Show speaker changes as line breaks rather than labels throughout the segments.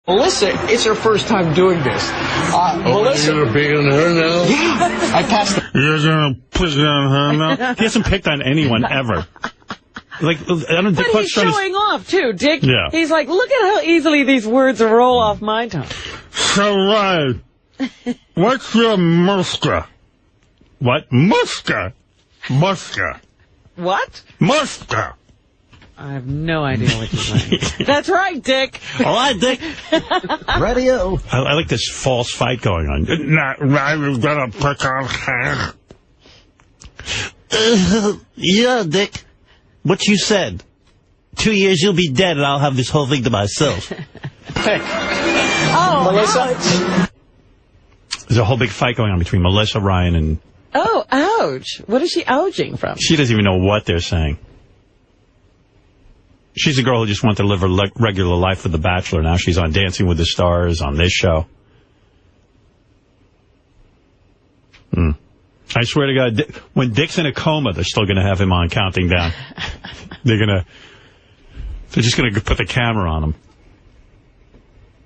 Melissa, it's her first time doing this. Melissa,
you're picking on her now?
Yeah, I passed the...
You're going to pick on her now? He hasn't picked on anyone ever. Like, I don't.
But he's showing off, too, Dick.
Yeah.
He's like, look at how easily these words roll off my tongue.
So, what's your muska? What? Muska. Muska.
What?
Muska.
I have no idea what you're saying. That's right, Dick.
All right, Dick.
Radio.
I like this false fight going on. Not right, we're gonna pick on her.
Yeah, Dick. What you said. 2 years you'll be dead and I'll have this whole thing to myself.
Hey.
Oh,
Melissa.
ouch.
There's a whole big fight going on between Melissa, Ryan, and...
Oh, ouch. What is she ouching from?
She doesn't even know what they're saying. She's a girl who just wanted to live her regular life with The Bachelor. Now she's on Dancing with the Stars, on this show. I swear to God, when Dick's in a coma, they're still going to have him on Counting Down. They're just going to put the camera on him.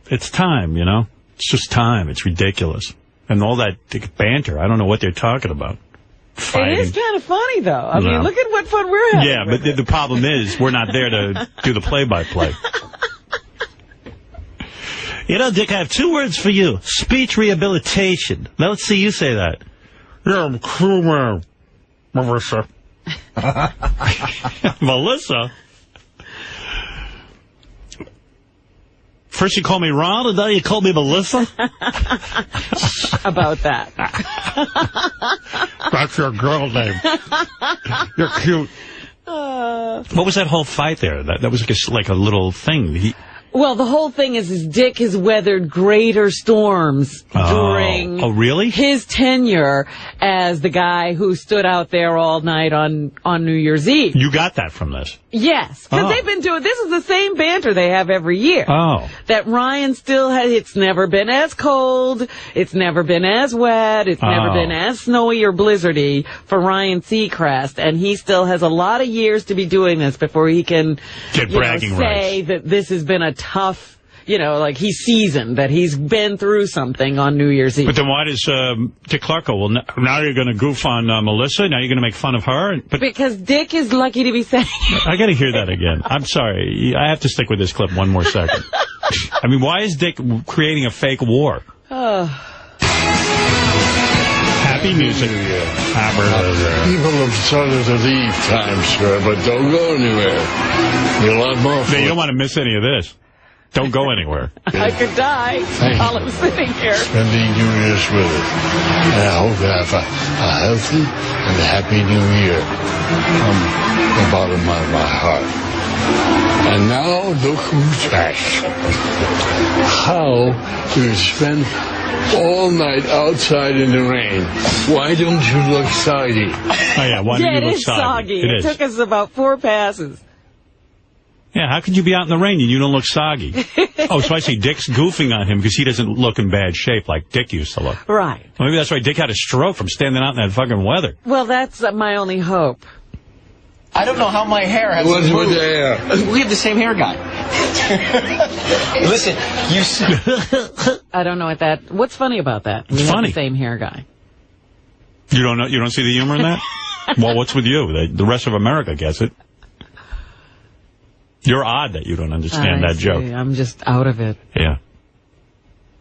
It's time, you know? It's just time. It's ridiculous. And all that banter, I don't know what they're talking about. Fighting.
It is kind of funny, though. I mean, look at what fun we're having.
Yeah, but the problem is we're not there to do the play-by-play.
You know, Dick, I have 2 words for you. Speech rehabilitation. Now, let's see you say that.
Yeah, I'm cool, man. Melissa. Melissa? First you call me Ron, and now you call me Melissa?
About that.
That's your girl name. You're cute. What was that whole fight there? That was like a little thing.
Well, the whole thing is Dick has weathered greater storms during
really?
his tenure as the guy who stood out there all night on New Year's Eve.
You got that from this?
Yes, because they've been doing, this is the same banter they have every year.
Oh.
That Ryan still has, it's never been as cold, it's never been as wet, it's never been as snowy or blizzardy for Ryan Seacrest, and he still has a lot of years to be doing this before he can
get bragging
say
rights.
that this has been a tough, like he's seasoned, that he's been through something on New Year's Eve.
But then why does Dick Clark go, well, now you're going to goof on Melissa? Now you're going to make fun of her? But
because Dick is lucky to be saying
I got to hear that again. I'm sorry. I have to stick with this clip one more second. I mean, why is Dick creating a fake war? Happy music.
People have started to leave time, sir, but don't go anywhere. You'll have more fun.
You don't want to miss any of this. Don't go anywhere.
I could die while I'm sitting here.
Spending New Year's with us. And I hope you have a healthy and happy New Year from the bottom of my heart. And now look who's back. How do you spend all night outside in the rain? Why don't you look soggy?
Oh, yeah, why do you look soggy?
It took us about 4 passes.
Yeah, how could you be out in the rain and you don't look soggy? Oh, so I see Dick's goofing on him because he doesn't look in bad shape like Dick used to look.
Right.
Well, maybe that's why Dick had a stroke from standing out in that fucking weather.
Well, that's my only hope.
I don't know how my hair has...
What's with the hair?
We have the same hair guy. Listen,
I don't know what's funny about that?
It's funny.
Have the same hair guy.
You don't know? You don't see the humor in that? Well, what's with you? The rest of America gets it. You're odd that you don't understand that joke.
I'm just out of it.
Yeah.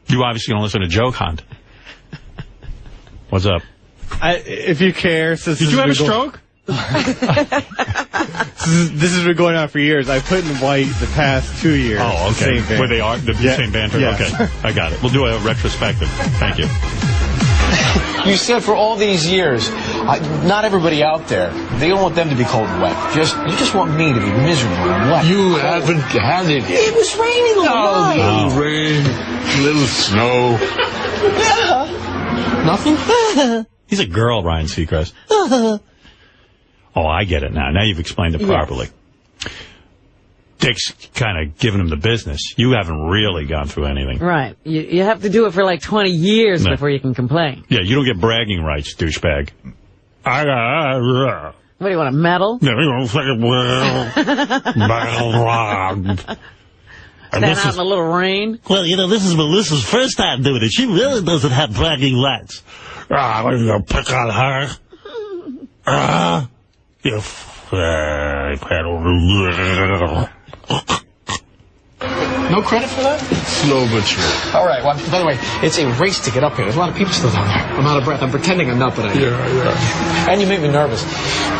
You obviously don't listen to Joke Hunt. What's up?
If you care, since
did you have a stroke?
This has been going on for years. I put in white the past 2 years.
Oh, okay. Where they are the same banter.
Yes.
Okay, I got it. We'll do a retrospective. Thank you.
You said for all these years, not everybody out there, they don't want them to be cold and wet. You just want me to be miserable and wet.
You haven't had it yet.
It was raining all night.
Little rain, little snow.
Yeah. Nothing?
He's a girl, Ryan Seacrest. Oh, I get it now. Now you've explained it properly. Dick's kind of giving him the business. You haven't really gone through anything.
Right. You have to do it for like 20 years before you can complain.
Yeah, you don't get bragging rights, douchebag.
What do you want, a medal? Stand out in a little rain.
Well, you know, this is Melissa's first time doing it. She really doesn't have bragging rights. What are you going to pick on her? You
No credit for that?
Slow but sure.
All right. Well, by the way, it's a race to get up here. There's a lot of people still down there. I'm out of breath. I'm pretending I'm not, but I am.
Yeah.
And you make me nervous.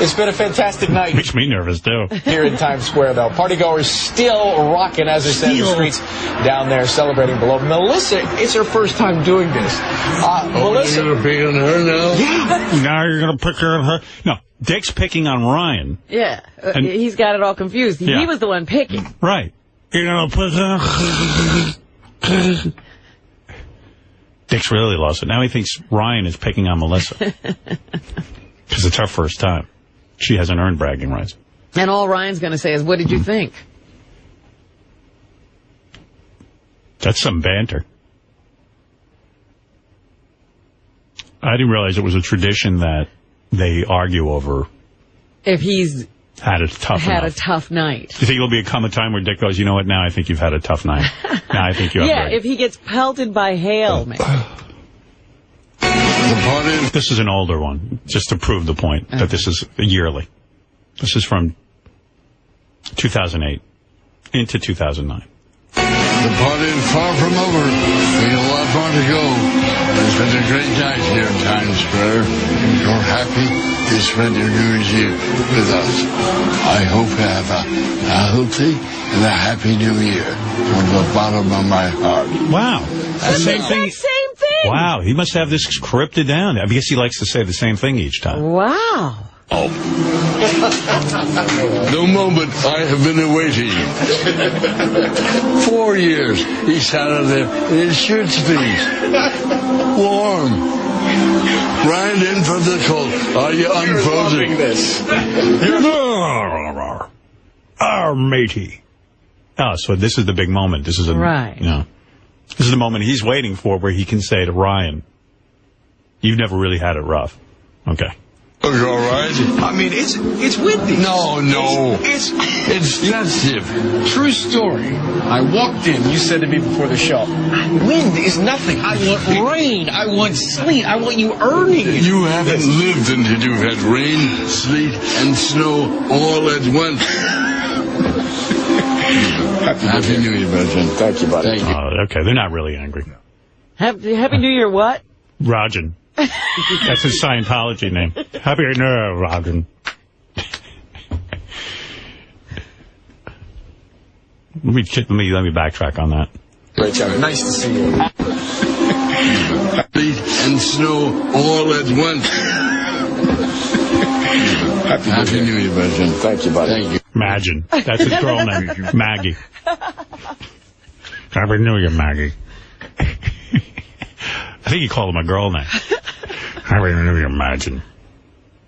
It's been a fantastic night.
Makes me nervous, too.
Here in Times Square, though. Partygoers still rocking, as I said, in the streets down there, celebrating below. Melissa, it's her first time doing this. Melissa.
You're going to pick on her now?
Yeah.
Now you're going to pick on her? No, Dick's picking on Ryan.
Yeah. He's got it all confused.
Yeah.
He was the one picking.
Right. You're going to pick on her? Dick's really lost it. Now he thinks Ryan is picking on Melissa. Because it's her first time. She hasn't earned bragging rights.
And all Ryan's going to say is, what did you think?
That's some banter. I didn't realize it was a tradition that they argue over.
If he's
had a tough
night.
Do you think it'll come a time where Dick goes, you know what, now I think you've had a tough night. Now I think you have
Yeah, if he gets pelted by hail, maybe.
This is an older one, just to prove the point that this is yearly. This is from 2008 into 2009.
The party is far from over. We got a lot more to go. It's been a great night here in Times Square. You're happy to spend your New Year's Eve with us. I hope you have a healthy and a happy New Year from the bottom of my heart.
Wow. The same thing.
Same thing.
Wow, he must have this scripted down. I guess he likes to say the same thing each time.
Wow.
Oh. The moment I have been awaiting. 4 years he sat out there in his shirt sleeves. Warm. Right in from the cold. Are you unfrozen?
Our matey. Oh, so this is the big moment. This is
right.
You know, this is the moment he's waiting for where he can say to Ryan, you've never really had it rough. Okay.
All right.
I mean, it's windy.
No. It's festive.
True story. I walked in. You said to me before the show, wind is nothing. I want rain. I want sleet. I want you earning it.
You haven't lived until you've had rain, sleet, and snow all at once. Happy New Year, Rajan.
Thank you, buddy.
Thank you.
Okay, they're not really angry.
Happy New Year, what?
Rajan. That's his Scientology name. Happy New Year, Rajan. Let me backtrack on that.
Great job. Nice to see you.
Sleet and snow all at once. Happy New Year, Rajan.
Thank you, buddy.
Thank you.
Imagine. That's his girl name. Maggie. Happy New Year, Maggie. I think he called him a girl name. Happy New Year, Imagine.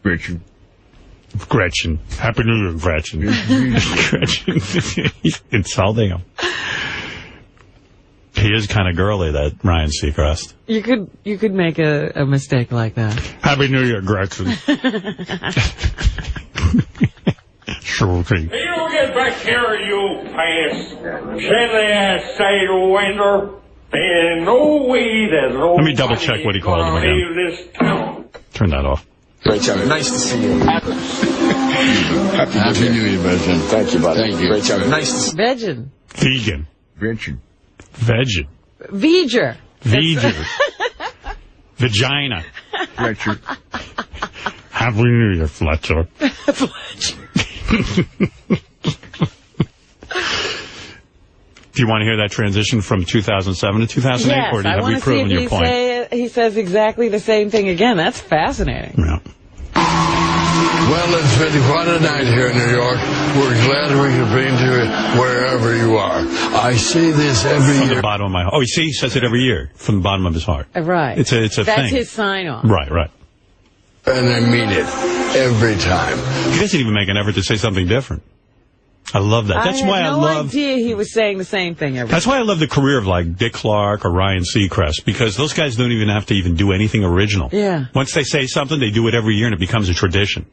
Gretchen. Happy New Year, Gretchen. Gretchen. He's insulting him. He is kind of girly, that Ryan Seacrest.
You could make a mistake like that.
Happy New Year, Gretchen. Sure thing.
You don't get back here, you pants. Chilly-ass sidewinder. There's no way that
Let me double check what he called him again. Turn that off.
Great job. Nice to see you.
Happy New Year, Rajan.
Thank you, buddy.
Thank you.
Great job. Nice to see you.
Vegan.
Vegan.
Vegan.
Vegan.
Veger.
Veger. Vagina.
Fletcher.
Happy New Year, Fletcher.
Fletcher.
Do you want to hear that transition from 2007 to 2008?
Yes,
or have we proven your point?
He says exactly the same thing again. That's fascinating.
Yeah.
Well, it's been quite a night here in New York. We're glad we could bring to it wherever you are. I say this every year.
From the bottom of my heart. Oh, you see, he says it every year. From the bottom of his heart.
Right.
It's a
That's
thing.
That's his sign-off.
Right.
And I mean it every time.
He doesn't even make an effort to say something different. I love that. That's why I love...
I had no idea he was saying the same thing every
That's why I love the career of, like, Dick Clark or Ryan Seacrest, because those guys don't even have to even do anything original.
Yeah.
Once they say something, they do it every year, and it becomes a tradition.